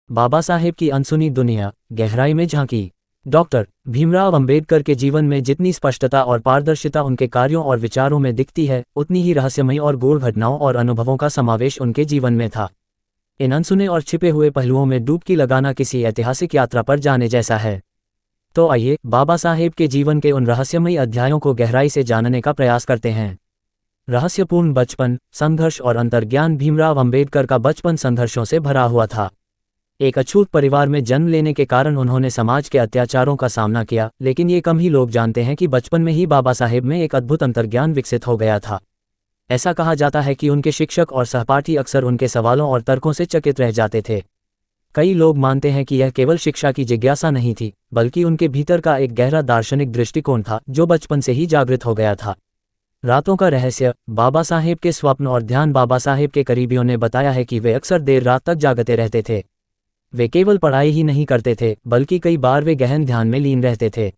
बाबा साहेब की अनसुनी दुनिया, गहराई में झांकी। डॉक्टर भीमराव अंबेडकर के जीवन में जितनी स्पष्टता और पारदर्शिता उनके कार्यों और विचारों में दिखती है, उतनी ही रहस्यमयी और गूढ़ घटनाओं और अनुभवों का समावेश उनके जीवन में था। इन अनसुने और छिपे हुए पहलुओं में डुबकी लगाना किसी ऐतिहासिक यात्रा पर जाने जैसा है। तो आइए बाबा साहेब के जीवन के उन रहस्यमयी अध्यायों को गहराई से जानने का प्रयास करते हैं। रहस्यपूर्ण बचपन, संघर्ष और अंतर्ज्ञान। भीमराव अंबेडकर का बचपन संघर्षों से भरा हुआ था। एक अछूत परिवार में जन्म लेने के कारण उन्होंने समाज के अत्याचारों का सामना किया, लेकिन ये कम ही लोग जानते हैं कि बचपन में ही बाबा साहेब में एक अद्भुत अंतर्ज्ञान विकसित हो गया था। ऐसा कहा जाता है कि उनके शिक्षक और सहपाठी अक्सर उनके सवालों और तर्कों से चकित रह जाते थे। कई लोग मानते हैं कि यह केवल शिक्षा की जिज्ञासा नहीं थी, बल्कि उनके भीतर का एक गहरा दार्शनिक दृष्टिकोण था जो बचपन से ही जागृत हो गया था। रातों का रहस्य, बाबा साहेब के स्वप्न और ध्यान। बाबा साहेब के करीबियों ने बताया है कि वे अक्सर देर रात तक जागते रहते थे। वे केवल पढ़ाई ही नहीं करते थे, बल्कि कई बार वे गहन ध्यान में लीन रहते थे।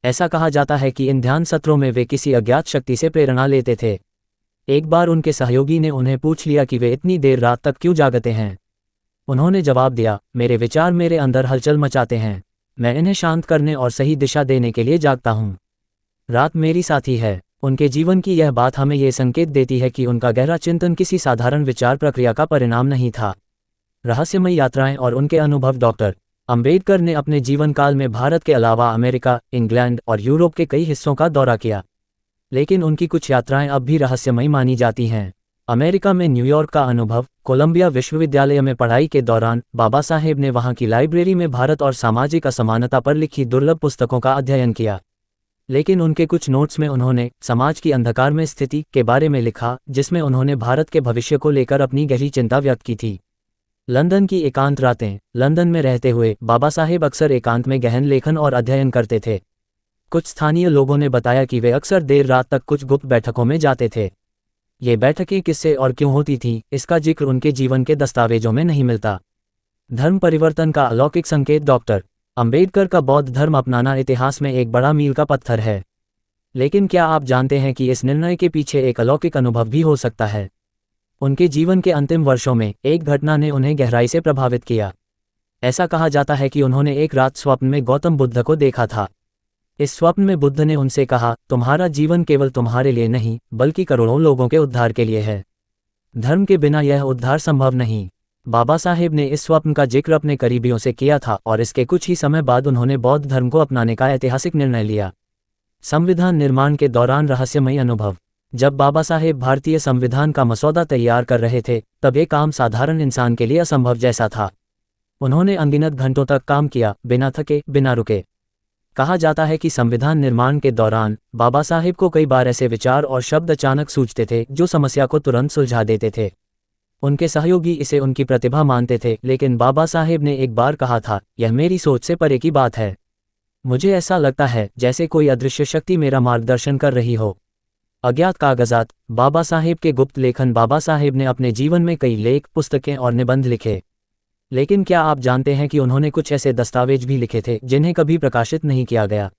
ऐसा कहा जाता है कि इन ध्यान सत्रों में वे किसी अज्ञात शक्ति से प्रेरणा लेते थे। एक बार उनके सहयोगी ने उन्हें पूछ लिया कि वे इतनी देर रात तक क्यों जागते हैं। उन्होंने जवाब दिया, मेरे विचार मेरे अंदर हलचल मचाते हैं। मैं इन्हें शांत करने और सही दिशा देने के लिए जागता हूँ। रात मेरी साथी है। उनके जीवन की यह बात हमें ये संकेत देती है कि उनका गहरा चिंतन किसी साधारण विचार प्रक्रिया का परिणाम नहीं था। रहस्यमयी यात्राएं और उनके अनुभव। डॉक्टर अंबेडकर ने अपने जीवन काल में भारत के अलावा अमेरिका, इंग्लैंड और यूरोप के कई हिस्सों का दौरा किया, लेकिन उनकी कुछ यात्राएं अब भी रहस्यमयी मानी जाती हैं। अमेरिका में न्यूयॉर्क का अनुभव। कोलंबिया विश्वविद्यालय में पढ़ाई के दौरान बाबा साहेब ने वहां की लाइब्रेरी में भारत और सामाजिक असमानता पर लिखी दुर्लभ पुस्तकों का अध्ययन किया, लेकिन उनके कुछ नोट्स में उन्होंने समाज की अंधकार में स्थिति के बारे में लिखा, जिसमें उन्होंने भारत के भविष्य को लेकर अपनी गहरी चिंता व्यक्त की थी। लंदन की एकांत रातें। लंदन में रहते हुए बाबा साहेब अक्सर एकांत में गहन लेखन और अध्ययन करते थे। कुछ स्थानीय लोगों ने बताया कि वे अक्सर देर रात तक कुछ गुप्त बैठकों में जाते थे। ये बैठकें किससे और क्यों होती थीं, इसका जिक्र उनके जीवन के दस्तावेजों में नहीं मिलता। धर्म परिवर्तन का अलौकिक संकेत। डॉक्टर अंबेडकर का बौद्ध धर्म अपनाना इतिहास में एक बड़ा मील का पत्थर है, लेकिन क्या आप जानते हैं कि इस निर्णय के पीछे एक अलौकिक अनुभव भी हो सकता है। उनके जीवन के अंतिम वर्षों में एक घटना ने उन्हें गहराई से प्रभावित किया। ऐसा कहा जाता है कि उन्होंने एक रात स्वप्न में गौतम बुद्ध को देखा था। इस स्वप्न में बुद्ध ने उनसे कहा, तुम्हारा जीवन केवल तुम्हारे लिए नहीं, बल्कि करोड़ों लोगों के उद्धार के लिए है। धर्म के बिना यह उद्धार संभव नहीं। बाबा साहेब ने इस स्वप्न का जिक्र अपने करीबियों से किया था और इसके कुछ ही समय बाद उन्होंने बौद्ध धर्म को अपनाने का ऐतिहासिक निर्णय लिया। संविधान निर्माण के दौरान रहस्यमयी अनुभव। जब बाबा साहेब भारतीय संविधान का मसौदा तैयार कर रहे थे, तब ये काम साधारण इंसान के लिए असंभव जैसा था। उन्होंने अनगिनत घंटों तक काम किया, बिना थके, बिना रुके। कहा जाता है कि संविधान निर्माण के दौरान बाबा साहेब को कई बार ऐसे विचार और शब्द अचानक सूझते थे जो समस्या को तुरंत सुलझा देते थे। उनके सहयोगी इसे उनकी प्रतिभा मानते थे, लेकिन बाबा साहेब ने एक बार कहा था, यह मेरी सोच से परे की बात है। मुझे ऐसा लगता है जैसे कोई अदृश्य शक्ति मेरा मार्गदर्शन कर रही हो। अज्ञात कागजात। बाबा साहेब के गुप्त लेखन। बाबा साहेब ने अपने जीवन में कई लेख, पुस्तकें और निबंध लिखे, लेकिन क्या आप जानते हैं कि उन्होंने कुछ ऐसे दस्तावेज भी लिखे थे जिन्हें कभी प्रकाशित नहीं किया गया।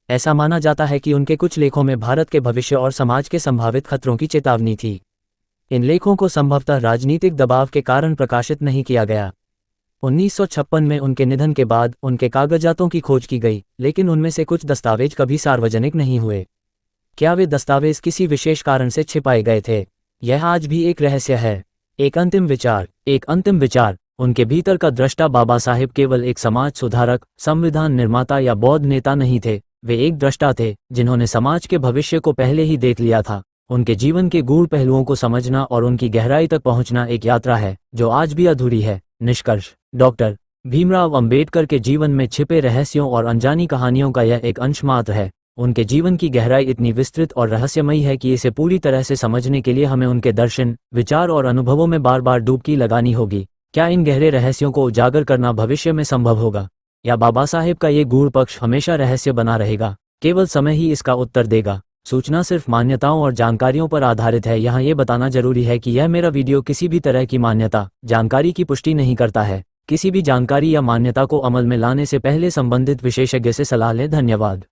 ऐसा माना जाता है कि उनके कुछ लेखों में भारत के भविष्य और समाज के संभावित खतरों की चेतावनी थी। इन लेखों को संभवतः राजनीतिक दबाव के कारण प्रकाशित नहीं किया गया। 1956 में उनके निधन के बाद उनके कागजातों की खोज की गई, लेकिन उनमें से कुछ दस्तावेज कभी सार्वजनिक नहीं हुए। क्या वे दस्तावेज किसी विशेष कारण से छिपाए गए थे? यह आज भी एक रहस्य है। एक अंतिम विचार। एक अंतिम विचार। उनके भीतर का दृष्टा। बाबा साहेब केवल एक समाज सुधारक, संविधान निर्माता या बौद्ध नेता नहीं थे, वे एक दृष्टा थे जिन्होंने समाज के भविष्य को पहले ही देख लिया था। उनके जीवन के गूढ़ पहलुओं को समझना और उनकी गहराई तक पहुंचना एक यात्रा है जो आज भी अधूरी है। निष्कर्ष। डॉक्टर भीमराव अंबेडकर के जीवन में छिपे रहस्यों और अनजानी कहानियों का यह एक अंश मात्र है। उनके जीवन की गहराई इतनी विस्तृत और रहस्यमयी है कि इसे पूरी तरह से समझने के लिए हमें उनके दर्शन, विचार और अनुभवों में बार बार डुबकी लगानी होगी। क्या इन गहरे रहस्यों को उजागर करना भविष्य में संभव होगा, या बाबा साहेब का ये गूढ़ पक्ष हमेशा रहस्य बना रहेगा? केवल समय ही इसका उत्तर देगा। सूचना सिर्फ मान्यताओं और जानकारियों पर आधारित है। यहाँ ये बताना जरूरी है कि यह मेरा वीडियो किसी भी तरह की मान्यता, जानकारी की पुष्टि नहीं करता है। किसी भी जानकारी या मान्यता को अमल में लाने से पहले संबंधित विशेषज्ञ से सलाह लें। धन्यवाद।